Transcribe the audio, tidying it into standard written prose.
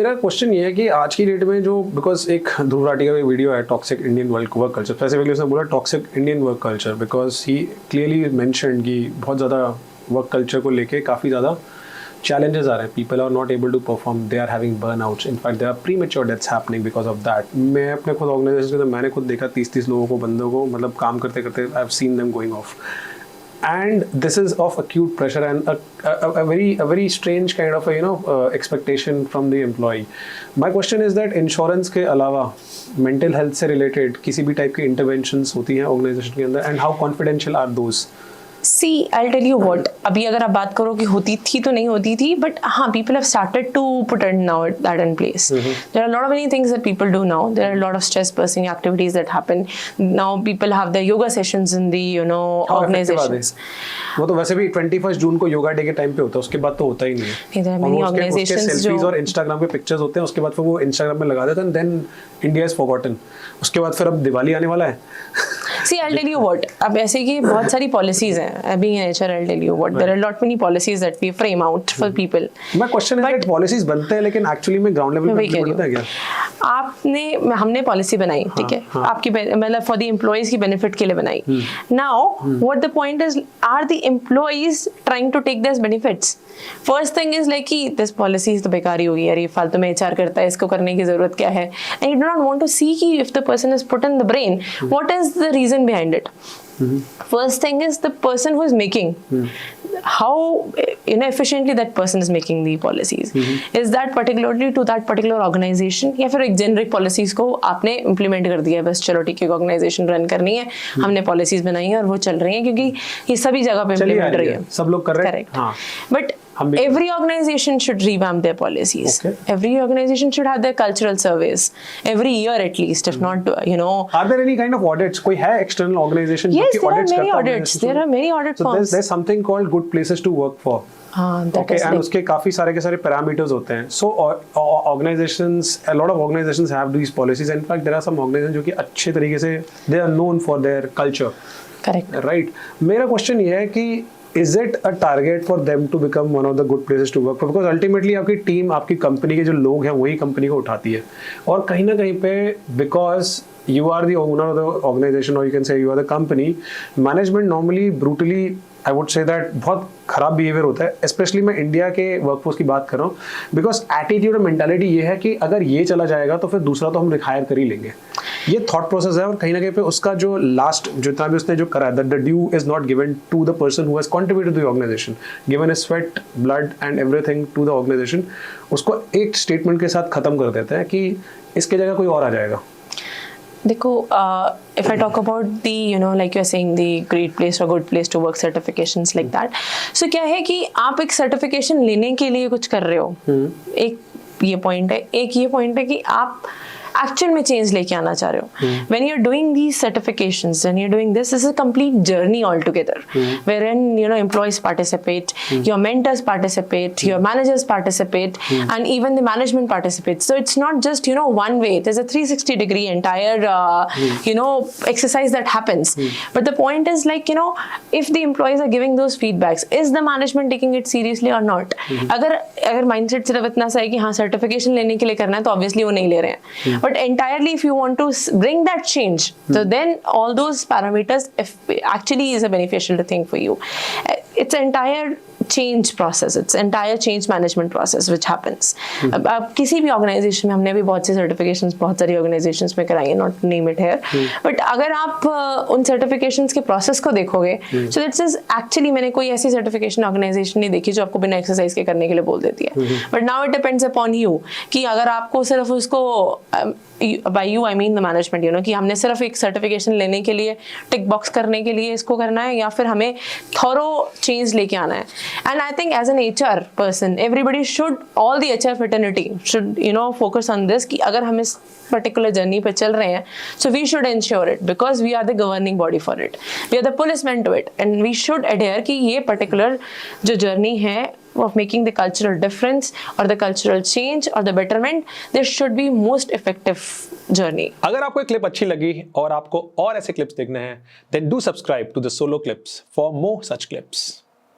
मेरा क्वेश्चन ये है कि आज की डेट में जो, बिकॉज एक ध्रुव राठी का वीडियो है toxic Indian work culture, specifically उसने बोला toxic Indian work culture, because he clearly mentioned कि बहुत ज़्यादा वर्क कल्चर को लेके काफ़ी ज़्यादा challenges are people are not able to perform, they are having burnouts, in fact there are premature deaths happening because of that. मैं अपने खुद ऑर्गेनाइजेशन के, मैंने खुद देखा 30 लोगों को, बंदों को, मतलब काम करते करते I have seen them going of, and this is of acute pressure and a very strange kind of a expectation from the employee. My question is that insurance के अलावा mental health से related किसी भी type की interventions होती हैं organisation के अंदर, and how confidential are those? See, I'll tell you what. अभी अगर आप बात करो कि होती थी तो नहीं होती थी, but हाँ, people have started to put it now that in place. There are a lot of many things that people do now. There are a lot of stress busting activities that happen. Now people have their yoga sessions in the organizations. वो तो वैसे भी 21 जून को yoga day के time पे होता है, उसके बाद तो होता ही नहीं है. There are many organizations जो सेल्फीज और इंस्टाग्राम पे पिक्चर्स होते हैं, उसके बाद फिर वो इंस्टाग्राम में लगा देते हैं, देन इंडिया इज फॉरगॉटन. उसके बाद फिर अब दिवाली आने वाला है. See, I'll tell you what. अब ऐसे की बहुत सारी policies हैं. Being an HR, I'll tell you what. There are a lot many policies that we frame out for people. My question is that policies बनते हैं, लेकिन actually में ground level पे implement होता है क्या? हमने पॉलिसी बनाई, ठीक है, आपकी मतलब फॉर द एम्प्लॉइज की बेनिफिट के लिए बनाई. Now what the point is, are the employees trying to take this benefits? First thing is like कि दिस पॉलिसी तो बेकार ही होगी यार, ये फालतू में एचआर करता है, इसको करने की जरूरत क्या है? And you do not want to see कि if the person is put in the brain, what is the reason behind it. First thing is the person who is making, how efficiently that person is making the policies. Is that particularly to that particular organization, या फिर एक generic policies को आपने implement कर दिया है, बस चलो ठीक है organization run करनी है, हमने policies बनाई है और वो चल रही हैं क्योंकि ये सभी जगह पे implement रही है, सब लोग कर रहे हैं. Correct. But every organization should revamp their policies. Okay. Every organization should have their cultural surveys every year at least, if not, Are there any kind of audits? कोई है external organization? Yes, there are many audits. There are many audit firms. There's something called good places to work for. Okay, and उसके काफी सारे के सारे parameters होते हैं. So organizations, a lot of organizations have these policies. In fact, there are some organizations जो कि अच्छे तरीके से they are known for their culture. Correct. Right. मेरा question ये है कि is it a target for them to become one of the good places to work for? Because ultimately आपकी टीम, आपकी कंपनी के जो लोग हैं वही कंपनी को उठाती है, और कहीं ना कहीं पे because you are the owner of the organization or you can say you are the company, management normally brutally, I would say that बहुत खराब बिहेवियर होता है. स्पेशली मैं इंडिया के वर्कफोर्स की बात कर रहा हूँ, बिकॉज एटीट्यूड और मेंटालिटी ये है कि अगर ये चला जाएगा तो फिर दूसरा तो हम हायर कर ही लेंगे. ये थॉट प्रोसेस है, और कहीं ना कहीं पे उसका जो लास्ट जितना भी उसने जो करा है, the due is not given to the person who has contributed to the organisation, given his sweat, blood and everything to the organisation. उसको एक स्टेटमेंट के साथ खत्म कर देते हैं कि इसके जगह कोई और आ जाएगा. देखो, if I talk about the like you're saying the great place or good place to work certifications like that, so क्या है कि आप एक सर्टिफिकेशन लेने के लिए कुछ कर रहे हो, एक ये पॉइंट है. एक ये पॉइंट है कि आप एक्चुअल में चेंज लेके आना चाह रहे हो. When you're doing these certifications, when you're doing this is a complete journey altogether, wherein employees participate, your mentors participate, your managers participate, and even the management participates. So it's not just one way. There's a 360-degree entire exercise that happens. But the point is like if the employees are giving those feedbacks, is the management taking it seriously or not? अगर mindset सिर्फ इतना सा है कि हाँ certification लेने के लिए करना है तो obviously वो नहीं ले रहे हैं. But entirely, if you want to bring that change, so then all those parameters actually is a beneficial thing for you. It's an entire change process, it's entire change management process which happens. अब किसी भी organisation में, हमने भी बहुत सी certifications बहुत सारी organisations में कराई है, not name it here, but अगर आप उन सर्टिफिकेशंस के प्रोसेस को देखोगे, सो दैट्स इज एक्चुअली, मैंने कोई ऐसी सर्टिफिकेशन ऑर्गेनाइजेशन नहीं देखी जो आपको बिना एक्सरसाइज के करने के लिए बोल देती है. But now it depends upon you कि अगर आपको सिर्फ उसको by you I mean the management, कि हमने सिर्फ एक सर्टिफिकेशन लेने के लिए, टिक बॉक्स करने के लिए इसको करना है, या फिर हमें थॉरो चेंज लेके आना है. And I think as an HR person, everybody should, all the HR fraternity should focus on this कि अगर हम इस particular journey पे चल रहे हैं, so we should ensure it because we are the governing body for it, we are the policemen to it, and we should adhere कि ये particular जो journey है of making the cultural difference or the cultural change or the betterment, this should be most effective journey. अगर आपको ये clip अच्छी लगी और आपको और ऐसे क्लिप्स देखने हैं, then do subscribe to the Solo Clips for more such clips.